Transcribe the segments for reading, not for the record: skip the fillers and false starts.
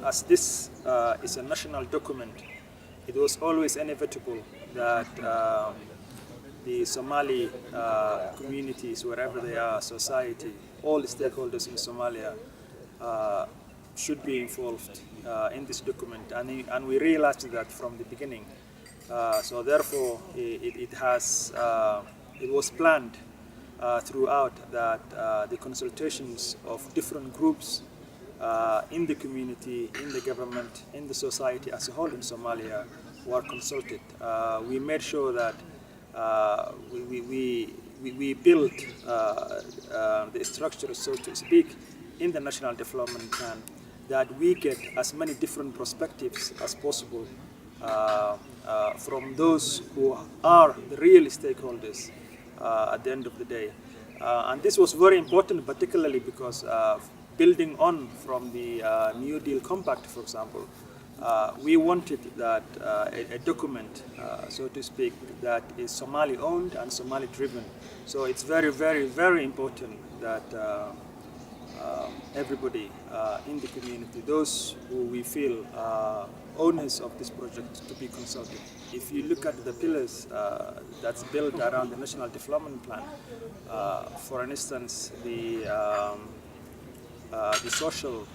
as this is a national document, it was always inevitable that the Somali communities, wherever they are, society, all the stakeholders in Somalia should be involved in this document, and we realized that from the beginning. So therefore, it was planned throughout that the consultations of different groups in the community, in the government, in the society as a whole in Somalia were consulted. We made sure that we built the structure, so to speak, in the National Development Plan, that we get as many different perspectives as possible from those who are the real stakeholders at the end of the day. And this was very important, particularly because building on from the New Deal Compact, for example, we wanted that a document, so to speak, that is Somali-owned and Somali-driven. So it's very, very, very important that everybody in the community, those who we feel owners of this project, to be consulted. If you look at the pillars that's built around the National Development Plan, for instance, the social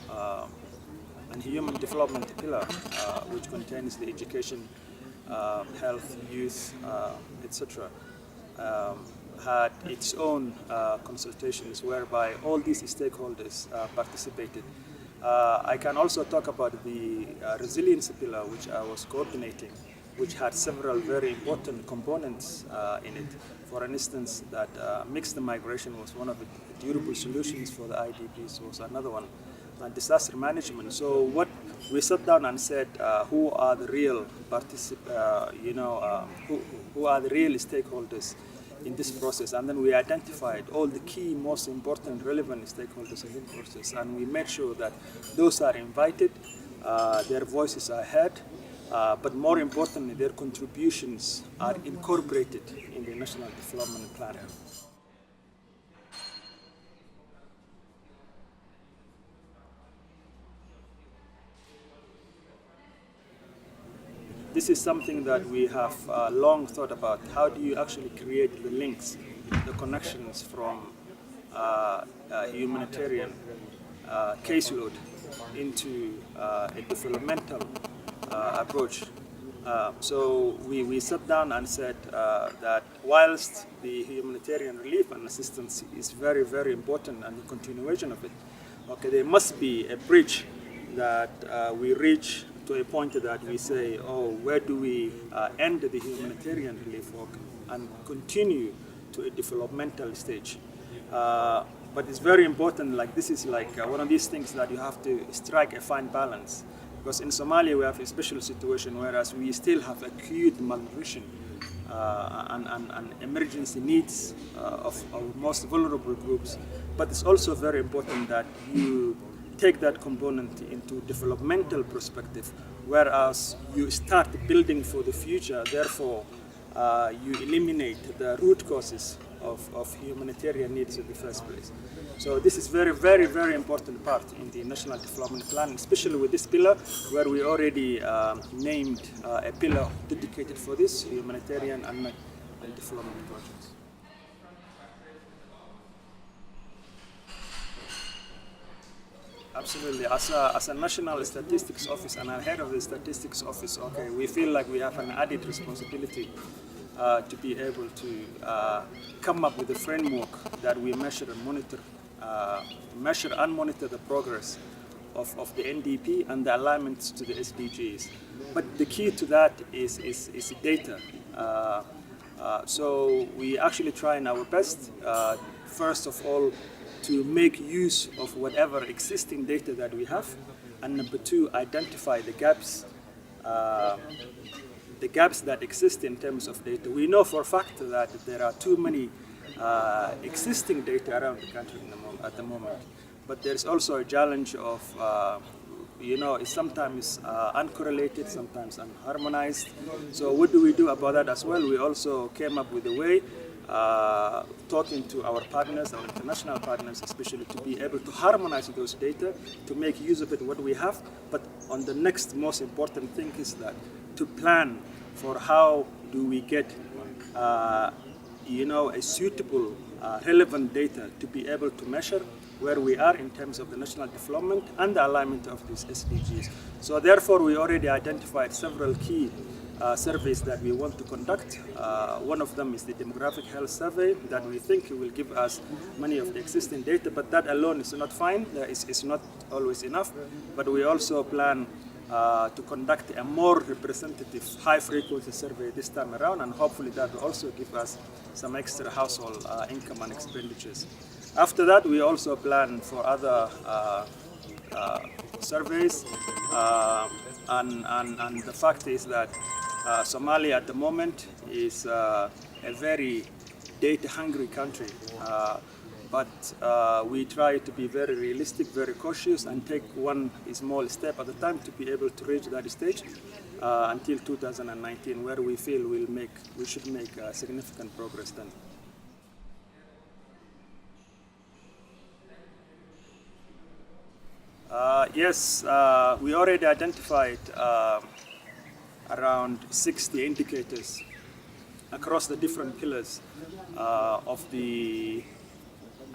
and human development pillar, which contains the education, health, youth, etc., had its own consultations whereby all these stakeholders participated. I can also talk about the resilience pillar, which I was coordinating, which had several very important components in it. For instance, that mixed migration was one of the durable solutions for the IDPs, was another one. And disaster management. So what we sat down and said, who are the real who are the real stakeholders in this process, and then we identified all the key, most important, relevant stakeholders in this process, and we made sure that those are invited, their voices are heard, but more importantly, their contributions are incorporated in the National Development Plan. This is something that we have long thought about. How do you actually create the links, the connections from humanitarian caseload into a developmental approach? So we sat down and said that whilst the humanitarian relief and assistance is very, very important, and the continuation of it, okay, there must be a bridge that we reach to a point that we say, oh, where do we end the humanitarian relief work and continue to a developmental stage? But it's very important, like this is like one of these things that you have to strike a fine balance. Because in Somalia we have a special situation, whereas we still have acute malnutrition and emergency needs of our most vulnerable groups. But it's also very important that you take that component into developmental perspective, whereas you start building for the future, therefore you eliminate the root causes of humanitarian needs in the first place. So this is very, very, very important part in the National Development Plan, especially with this pillar, where we already named a pillar dedicated for this, humanitarian and development projects. Absolutely. As a national statistics office and a head of the statistics office, okay, we feel like we have an added responsibility to be able to come up with a framework that we measure and monitor the progress of the NDP and the alignment to the SDGs. But the key to that is data. So we actually try in our best, first of all, to make use of whatever existing data that we have, and number two, identify the gaps that exist in terms of data. We know for a fact that there are too many existing data around the country at the moment, but there's also a challenge of it's sometimes uncorrelated, sometimes unharmonized. So what do we do about that as well? We also came up with a way talking to our partners, our international partners especially, to be able to harmonize those data, to make use of it what we have. But on the next most important thing is that to plan for how do we get a suitable, relevant data to be able to measure where we are in terms of the national development and the alignment of these SDGs. So therefore, we already identified several key surveys that we want to conduct. One of them is the demographic health survey that we think will give us many of the existing data, but that alone is not fine, it's not always enough. But we also plan to conduct a more representative high-frequency survey this time around, and hopefully that will also give us some extra household income and expenditures. After that, we also plan for other surveys, and the fact is that Somalia at the moment is a very data-hungry country, but we try to be very realistic, very cautious, and take one small step at a time to be able to reach that stage until 2019, where we feel we should make significant progress then. Yes, we already identified around 60 indicators across the different pillars of the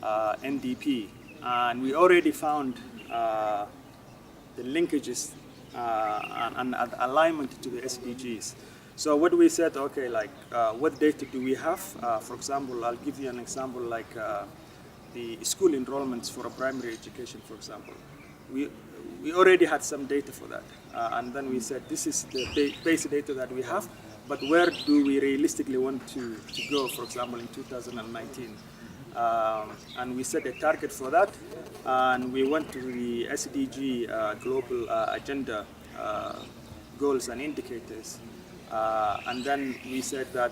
NDP, and we already found the linkages and alignment to the SDGs. So what we said, okay, like what data do we have? For example, I'll give you an example like the school enrollments for a primary education, for example. We already had some data for that, and then we said this is the base data that we have, but where do we realistically want to go, for example, in 2019? And we set a target for that, and we went to the SDG global agenda goals and indicators, and then we said that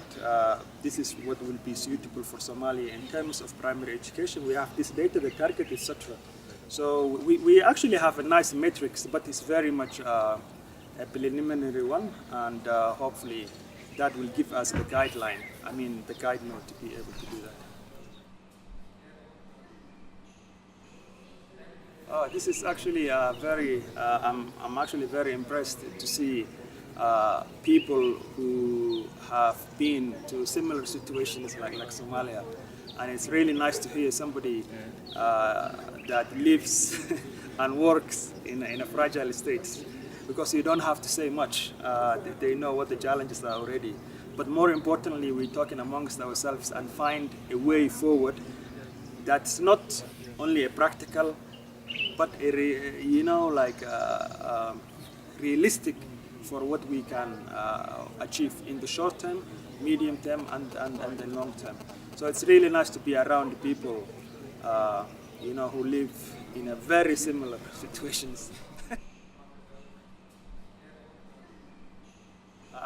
this is what will be suitable for Somalia in terms of primary education. We have this data, the target, etc. So we actually have a nice matrix, but it's very much a preliminary one, and hopefully that will give us the guideline, the guide note to be able to do that. This is actually I'm actually very impressed to see people who have been to similar situations like Somalia. And it's really nice to hear somebody that lives and works in a fragile state, because you don't have to say much. They know what the challenges are already. But more importantly, we're talking amongst ourselves and find a way forward that's not only a practical, but realistic for what we can achieve in the short term, medium term, and the long term. So it's really nice to be around people, who live in a very similar situations.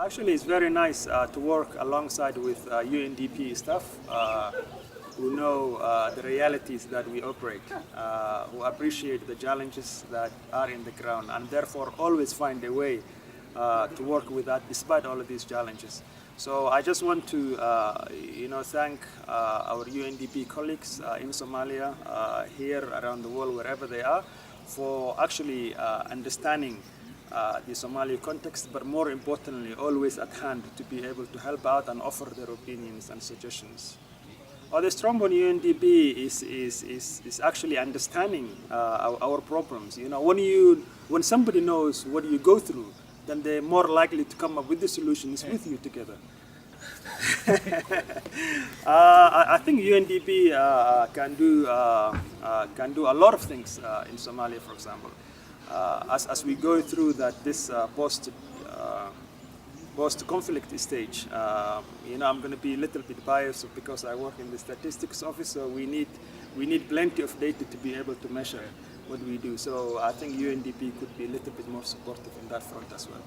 Actually, it's very nice to work alongside with UNDP staff who know the realities that we operate, who appreciate the challenges that are in the ground, and therefore always find a way to work with that despite all of these challenges. So I just want to, thank our UNDP colleagues in Somalia, here around the world, wherever they are, for actually understanding the Somali context, but more importantly, always at hand to be able to help out and offer their opinions and suggestions. The strong on UNDP is actually understanding our problems. When somebody knows what you go through, then they're more likely to come up with the solutions with you together. I think UNDP can do a lot of things in Somalia, for example. As we go through this post-conflict stage, I'm going to be a little bit biased because I work in the statistics office, so we need plenty of data to be able to measure what we do. So I think UNDP could be a little bit more supportive in that front as well.